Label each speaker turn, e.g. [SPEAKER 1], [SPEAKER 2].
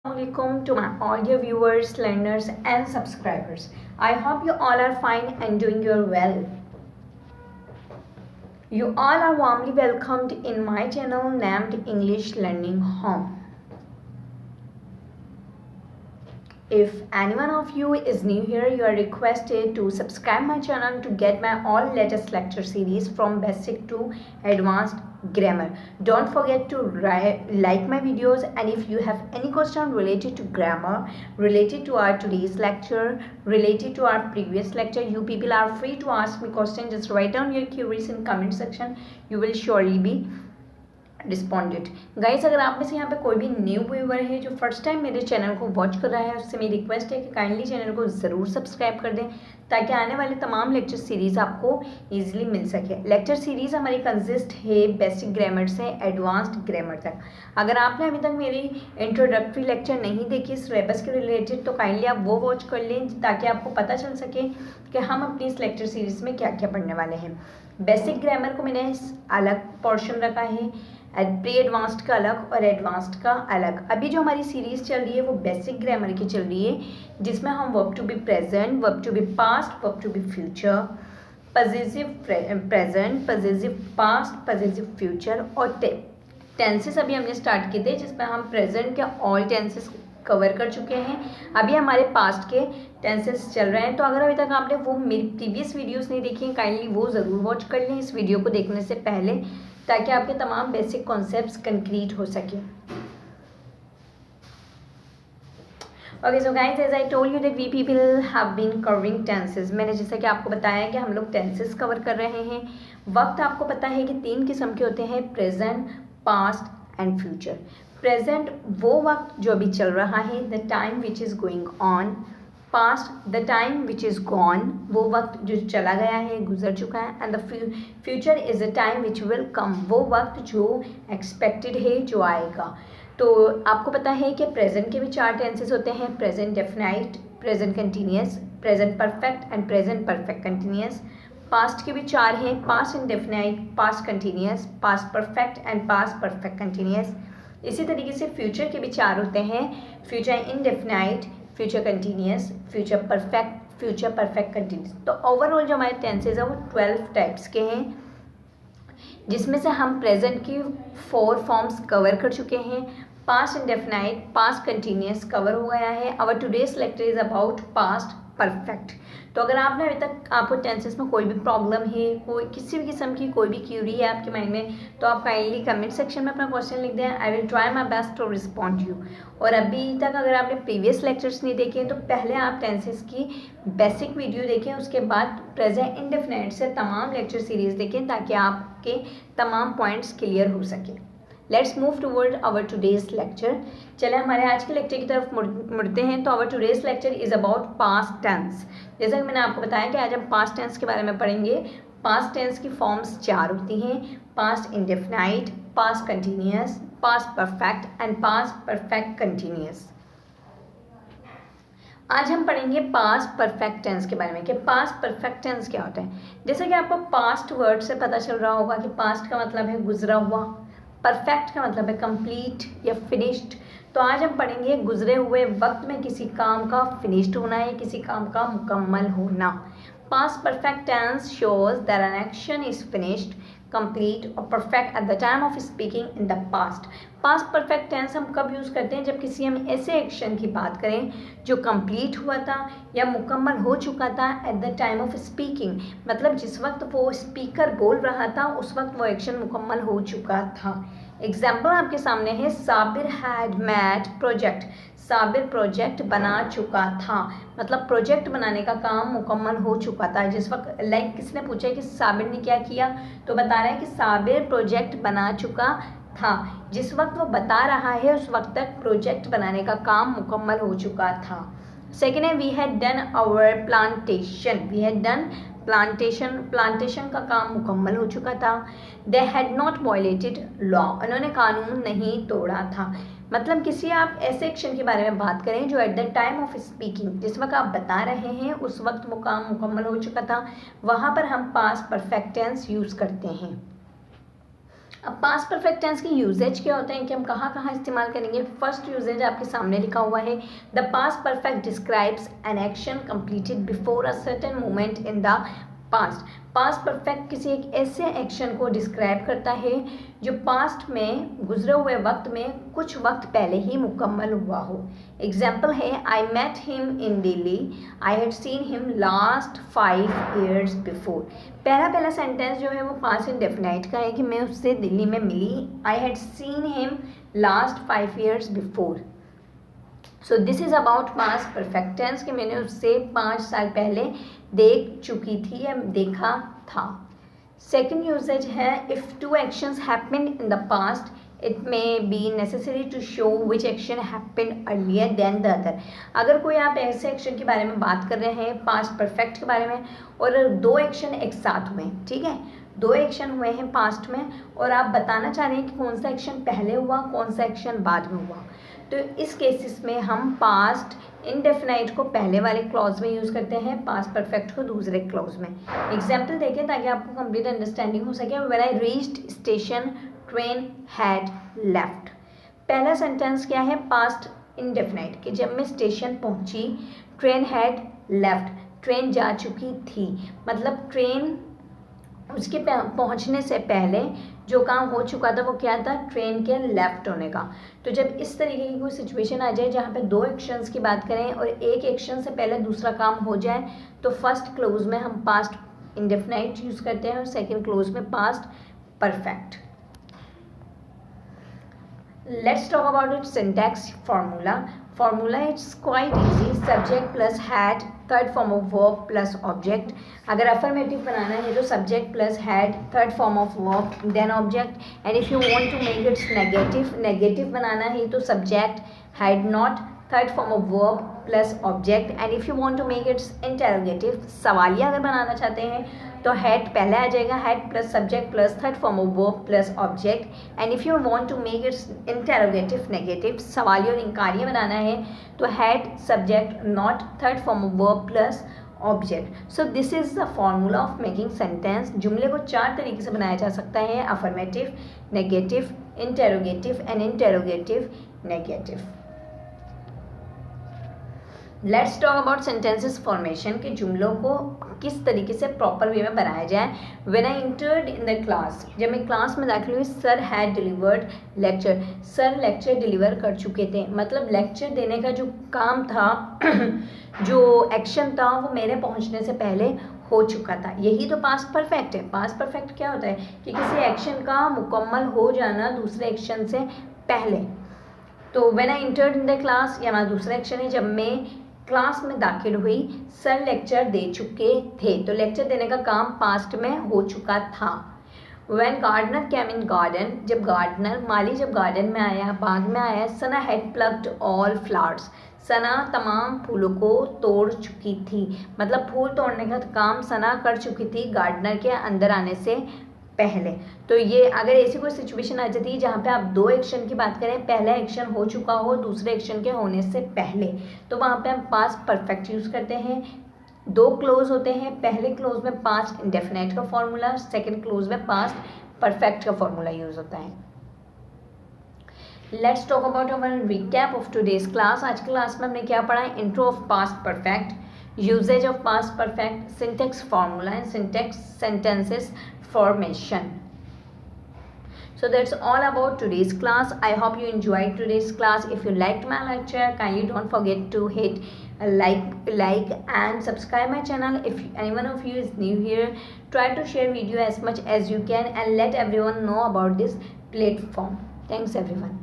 [SPEAKER 1] Assalamualaikum to my all dear viewers, learners and subscribers. I hope you all are fine and doing your well. You all are warmly welcomed in my channel named English Learning Home. If any one of you is new here, you are requested to subscribe my channel to get my all latest lecture series from basic to advanced grammar. Don't forget to like my videos, and if you have any question related to grammar, related to our today's lecture, related to our previous lecture, you people are free to ask me questions. Just write down your queries in comment section. You will surely be responded. Guys, अगर आप में से यहाँ पे कोई भी new viewer है जो फर्स्ट टाइम मेरे चैनल को वॉच कर रहा है, उससे मेरी रिक्वेस्ट है कि काइंडली चैनल को ज़रूर सब्सक्राइब कर दें ताकि आने वाले तमाम लेक्चर सीरीज़ आपको इजीली मिल सके। लेक्चर सीरीज़ हमारी कंसिस्ट है बेसिक ग्रामर से एडवांस्ड ग्रामर तक। अगर आपने अभी तक मेरी इंट्रोडक्टरी लेक्चर नहीं देखी सिलेबस के रिलेटेड तो काइंडली आप वो वॉच कर लें ताकि आपको पता चल सके कि हम अपनी इस लेक्चर सीरीज़ में क्या क्या पढ़ने वाले हैं। बेसिक ग्रामर को मैंने अलग पोर्शन रखा है, प्री एडवांस्ड का अलग और एडवांस्ड का अलग। अभी जो हमारी सीरीज़ चल रही है वो बेसिक ग्रामर की चल रही है, जिसमें हम verb to be present, verb to be past, verb to be future, possessive present, possessive past, possessive future और टेंसेस अभी हमने स्टार्ट किए थे, जिसमें हम प्रेजेंट के ऑल टेंसेस कवर कर चुके हैं। अभी हमारे पास्ट के टेंसेस चल रहे हैं। तो अगर अभी तक आपने वो मेरी प्रीवियस वीडियोस नहीं देखी हैं, काइंडली वो ज़रूर वॉच कर लें इस वीडियो को देखने से पहले, ताकि आपके तमाम बेसिक कॉन्सेप्ट्स कंक्रीट हो सके। Okay so guys, as I told you that we people have been covering tenses. मैंने जैसा कि आपको बताया कि हम लोग टेंसेस कवर कर रहे हैं। वक्त आपको पता है कि 3 किस्म के होते हैं, present, past and future. Present वो वक्त जो अभी चल रहा है, the time which is going on. Past the time which is gone, वो वक्त जो चला गया है, गुजर चुका है। And the future is the time which will come, वो वक्त जो एक्सपेक्टेड है, जो आएगा। तो आपको पता है कि प्रेजेंट के भी 4 टेंसेस होते हैं, present definite, present continuous, present perfect and present perfect continuous. Past के भी 4 हैं, past indefinite, past continuous, past perfect and past perfect continuous. इसी तरीके से फ्यूचर के भी 4 होते हैं, future indefinite, future continuous, future perfect continuous. तो ओवरऑल जो हमारे टेंसेज हैं वो 12 टाइप्स के हैं, जिसमें से हम प्रेजेंट की 4 फॉर्म्स कवर कर चुके हैं। Past indefinite, past continuous cover हो गया है। Our today's lecture is about past perfect. तो अगर आपने अभी तक आपको टेंसेस में कोई भी प्रॉब्लम है, कोई किसी भी किस्म की कोई भी क्यूरी है आपके माइंड में, तो आप काइंडली कमेंट सेक्शन में अपना क्वेश्चन लिख दें। I will try my best to respond you. और अभी तक अगर आपने प्रीवियस लेक्चर्स नहीं देखे तो पहले आप टेंसेस की बेसिक वीडियो देखें, उसके बाद प्रेजेंट इंडेफिनाइट से तमाम लेक्चर सीरीज देखें ताकि आपके तमाम पॉइंट्स क्लियर हो सके। Let's move toward our today's lecture. चले हमारे आज के लेक्चर की तरफ मुड़ते हैं। तो our today's lecture is about past tense. जैसा कि मैंने आपको बताया कि आज हम पास्ट टेंस के बारे में पढ़ेंगे। पास्ट टेंस की फॉर्म्स 4 होती हैं, past indefinite, past continuous, past perfect and past perfect continuous. आज हम पढ़ेंगे पास्ट परफेक्ट टेंस के बारे में कि पास्ट परफेक्ट टेंस क्या होता है। जैसे कि आपको पास्ट वर्ड से पता चल रहा होगा कि पास्ट का मतलब है गुजरा हुआ, परफेक्ट का मतलब है कंप्लीट या फिनिश्ड। तो आज हम पढ़ेंगे गुजरे हुए वक्त में किसी काम का फिनिश्ड होना है, किसी काम का मुकम्मल होना। Past perfect tense shows that an action is finished, complete और perfect at the time of speaking in the past. Past perfect tense हम कब यूज़ करते हैं? जब किसी हम ऐसे एक्शन की बात करें जो कंप्लीट हुआ था या मुकम्मल हो चुका था eight the time of speaking, मतलब जिस वक्त वो स्पीकर बोल रहा था उस वक्त वो एक्शन मुकम्मल हो चुका था। एग्जाम्पल आपके सामने है, Sabir had made project. Sabir project बना चुका था, मतलब प्रोजेक्ट बनाने का काम मुकम्मल हो चुका था। जिस वक्त किसने पूछा है कि साबिर ने क्या किया, तो बता रहा है कि साबिर प्रोजेक्ट बना चुका था। जिस वक्त वो बता रहा है उस वक्त तक प्रोजेक्ट बनाने का काम मुकम्मल हो चुका था। सेकेंड है, we had done our plantation. We had done plantation का काम मुकम्मल हो चुका था। They had not violated law, उन्होंने कानून नहीं तोड़ा था। मतलब किसी आप ऐसे एक्शन के बारे में बात करें जो eight the time of speaking, जिस वक्त आप बता रहे हैं उस वक्त वो काम मुकम्मल हो चुका था, वहाँ पर हम पास्ट परफेक्ट टेंस यूज़ करते हैं। अब पास्ट परफेक्ट टेंस की यूजेज क्या होते हैं कि हम कहाँ कहाँ इस्तेमाल करेंगे। फर्स्ट यूजेज आपके सामने लिखा हुआ है, the past perfect describes an action completed before a certain moment in the past. Past perfect किसी एक ऐसे एक्शन को डिस्क्राइब करता है जो पास्ट में गुजरे हुए वक्त में कुछ वक्त पहले ही मुकम्मल हुआ हो। एग्जाम्पल है, I met him in Delhi, I had seen him last 5 years before. पहला सेंटेंस जो है वो पास्ट इंडेफिनाइट का है कि मैं उससे दिल्ली में मिली, I had seen him last 5 years before. So this is about past perfect tense कि मैंने उससे 5 साल पहले देख चुकी थी या देखा था। सेकेंड यूसेज है, if 2 actions happened in the past it may be necessary to show which action happened earlier than the other। अगर कोई आप ऐसे एक्शन के बारे में बात कर रहे हैं पास्ट परफेक्ट के बारे में और 2 एक्शन एक साथ हुए, ठीक है, 2 एक्शन हुए हैं पास्ट में और आप बताना चाह रहे हैं कि कौन सा एक्शन पहले हुआ कौन सा एक्शन बाद में हुआ, तो इस केसेस में हम पास्ट इनडेफिनाइट को पहले वाले क्लॉज में यूज़ करते हैं, पास्ट परफेक्ट को दूसरे क्लॉज में। एग्जाम्पल देखें ताकि आपको कंप्लीट अंडरस्टैंडिंग हो सके। When I reached station train had left. पहला सेंटेंस क्या है, पास्ट इनडेफिनाइट कि जब मैं स्टेशन पहुंची ट्रेन हैड लेफ्ट, ट्रेन जा चुकी थी, मतलब ट्रेन उसके पहुंचने से पहले जो काम हो चुका था वो क्या था, ट्रेन के लेफ्ट होने का। तो जब इस तरीके की कोई सिचुएशन आ जाए जहाँ पे 2 एक्शंस की बात करें और एक एक्शन से पहले दूसरा काम हो जाए तो फर्स्ट क्लोज में हम पास्ट इंडेफिनाइट यूज़ करते हैं और सेकेंड क्लोज में past perfect. Let's talk about its syntax formula. Formula, it's quite easy. Subject plus had, third form of verb plus object. अगर affirmative बनाना है तो subject plus had, third form of verb, then object. And if you want to make it negative बनाना है तो subject, had not, third form of verb plus object. And if you want to make it interrogative, सवालिया अगर बनाना चाहते हैं तो had पहले आ जाएगा, had plus subject plus third form of verb plus object. And if you want to make it interrogative negative, सवाली और इंकारियाँ बनाना है तो had subject not third form of verb plus object. So this is the formula of making sentence. जुमले को 4 तरीके से बनाया जा सकता है, affirmative, negative, interrogative and interrogative negative. Let's talk about sentences formation के जुमलों को किस तरीके से प्रॉपर वे में बनाया जाए। When I entered in the class, जब मैं क्लास में दाखिल हुई, sir had delivered lecture, sir lecture deliver कर चुके थे, मतलब लेक्चर देने का जो काम था जो एक्शन था वो मेरे पहुंचने से पहले हो चुका था। यही तो पास्ट परफेक्ट है। पास्ट परफेक्ट क्या होता है कि किसी एक्शन का मुकम्मल हो जाना दूसरे एक्शन से पहले। तो when I entered in the class ये हमारा दूसरा एक्शन है, जब मैं क्लास में दाखिल हुई सर लेक्चर दे चुके थे, तो लेक्चर देने का काम पास्ट में हो चुका था। When gardener came in garden, जब गार्डनर माली जब गार्डन में आया बाग में आया, Sana had plucked all flowers, Sana तमाम फूलों को तोड़ चुकी थी, मतलब फूल तोड़ने का काम सना कर चुकी थी गार्डनर के अंदर आने से पहले। तो ये अगर ऐसी कोई सिचुएशन आ जाती है जहाँ पे आप 2 एक्शन की बात करें, पहला एक्शन हो चुका हो दूसरे एक्शन के होने से पहले, तो वहाँ पे हम पास्ट परफेक्ट यूज़ करते हैं। 2 क्लोज होते हैं, पहले क्लोज में पास्ट इंडेफिनाइट का फॉर्मूला, सेकेंड क्लोज में पास्ट परफेक्ट का फॉर्मूला यूज़ होता है। Let's talk about our recap of today's class. आज की क्लास में हमने क्या पढ़ा है, intro of past perfect, usages of past perfect, syntax formula and syntax sentences formation. So that's all about today's class. I hope you enjoyed today's class. If you liked my lecture, kindly don't forget to hit like and subscribe my channel. If anyone of you is new here, try to share video as much as you can and let everyone know about this platform. Thanks everyone.